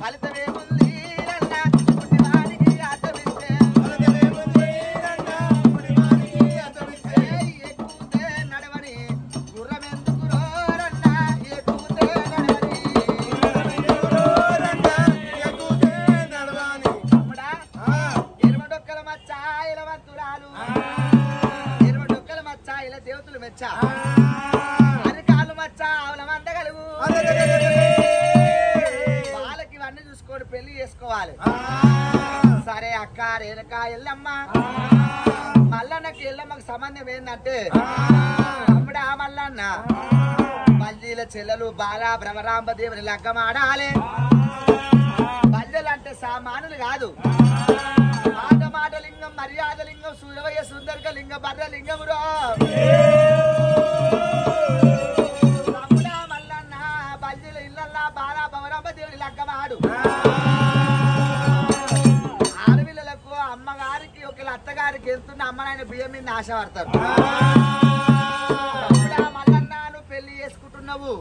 ఫలితమేముంది రన్న పుట్టివానికి అర్థమిస్తే ఎక్కుతే నడవని గుర్రమెందుకు రోరన్న ఎక్కుతే నడవని తమ్ముడా ఎరుమడొక్కల మచ్చ ఇలవంతురాలు ఎరుమడొక్కల మచ్చ ఇలా దేవతలు మెచ్చ అరికాలు మచ్చ ఆవుల మందగలుగు వాళ్ళకి ఇవన్నీ చూసుకొని పెళ్లి చేసుకోవాలి సరే అక్క రేణుక ఎల్లమ్మ మల్లన్నకి ఎల్లమ్మకి సంబంధం ఏంటంటే తమ్ముడా మల్లన్న బల్జీల చెల్లెలు బాల భ్రమరాంబదేవుని లగ్గమాడాలి బల్లెలు అంటే సామానులు కాదు మాట లింగం మర్యాద లింగం సూర్యవయ్య సుందర్గ లింగం భద్ర లింగమురో తమ్ముడా మల్లన్న బల్జీల ఇళ్ళల్లా బాల భ్రమరాంబదేవుని లగ్గమాడు ఆడపిల్లలకు అమ్మగారికి ఒకళ్ళ అత్తగారికి ఎంతున్న అమ్మనాయన బియ్యం మీద ఆశపడతారు తమ్ముడా మల్లన్న నువ్వు పెళ్లి చేసుకుంటున్నావు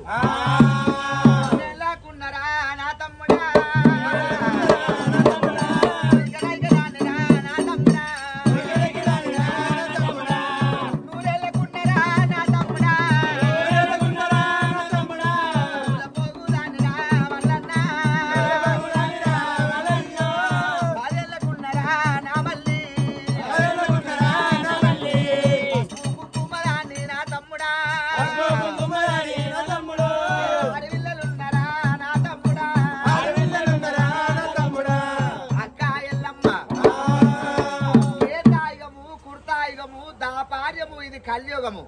ఎలాకున్నారా నా తమ్ముడా కలియుగము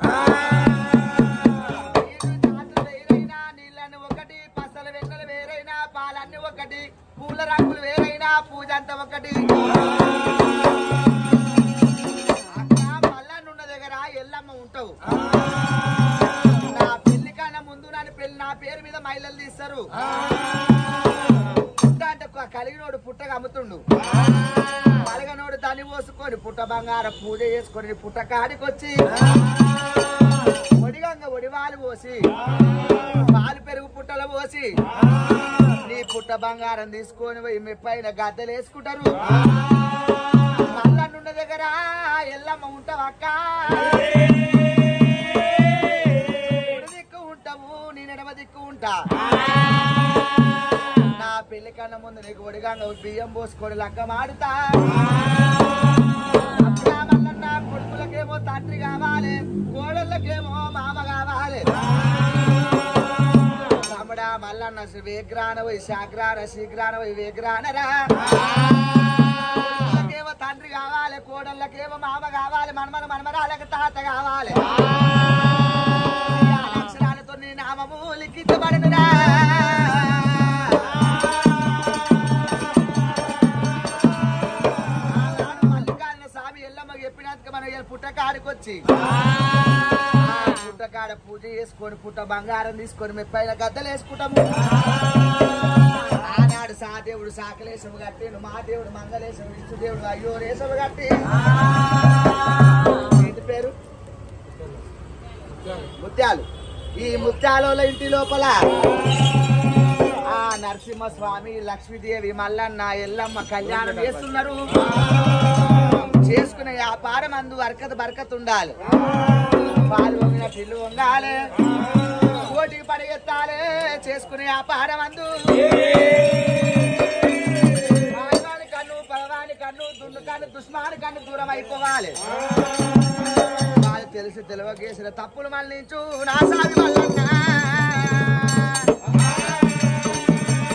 వేరైనా నీళ్ళని ఒకటి పసలు వెన్నెలు వేరైనా పాలన్నీ ఒకటి పూల రంగులు వేరైనా పూజ అంతా ఒకటి అక్కడ మల్లన్నున్న దగ్గర ఎల్లమ్మ ఉంటావు నా పెళ్లి కన్నా ముందు నా పేరు మీద మహిళలు తీస్తారు పుట్ట అంటే కలిగినోడు పుట్టగా అమ్ముతుండు కలగనోడు దాన్ని పోసుకొని పుట్ట బంగారం పూజ చేసుకొని పుట్ట కాడికొచ్చి ఒడిగంగ ఒడివాలు పోసి పాలు పెరుగు పుట్టలు పోసి నీ పుట్ట బంగారం తీసుకొని పోయి మెప్పైన గద్దెలు వేసుకుంటారు మల్లన్నున్న దగ్గర ఎల్లమ్మ ఉంటావక్క దిక్కు ఉంటావు నేను ఎడమ దిక్కు ఉంటా నా పెళ్లి కన్నా ముందు నీకు ఒడిగంగ బియ్యం పోసుకొని లగ్గమాడుతా మల్లన్న కొడుకులకేమో తండ్రి కావాలి కోడళ్ళకేమో మామ కావాలి తమ్ముడా మల్లన్న వేగ్రాన పోయి శాగ్రాన శీఘ్రాన పోయి వేగ్రానరా ఏమో తండ్రి కావాలి కోడళ్ళకేమో మామ కావాలి మనమరాలకు తాత కావాలి అక్షరాలతో నీ నామము లిఖించబడనురా పుట్టకాడికొచ్చి పుట్టకాడ పూజ చేసుకొని పుట్ట బంగారం తీసుకొని మెప్పైన గద్దలు వేసుకుంటాము ఆనాడు సాదేవుడు సాకలేశము కట్టిను మా దేవుడు మంగళేశం ఇష్టదేవుడు అయ్యో రేసము కట్టి ఏంటి పేరు ముత్యాలు ఈ ముత్యాల ఇంటి లోపల ఆ నరసింహస్వామి లక్ష్మీదేవి మల్లన్న ఎల్లమ్మ కళ్యాణం చేస్తున్నారు చేసుకునే వ్యాపారం అందు బరకత్ ఉండాలి పాలు వంగినట్టు ఇల్లు వంగాలి పోటీ పరిగెత్తాలి చేసుకునే వ్యాపారం అందు కన్ను పగవాని కన్ను దున్ను కన్ను దుష్మాని కన్ను దూరం అయిపోవాలి వాళ్ళు తెలిసి తెలివకేసిన తప్పులు మళ్ళించు నా సాగి మల్లన్న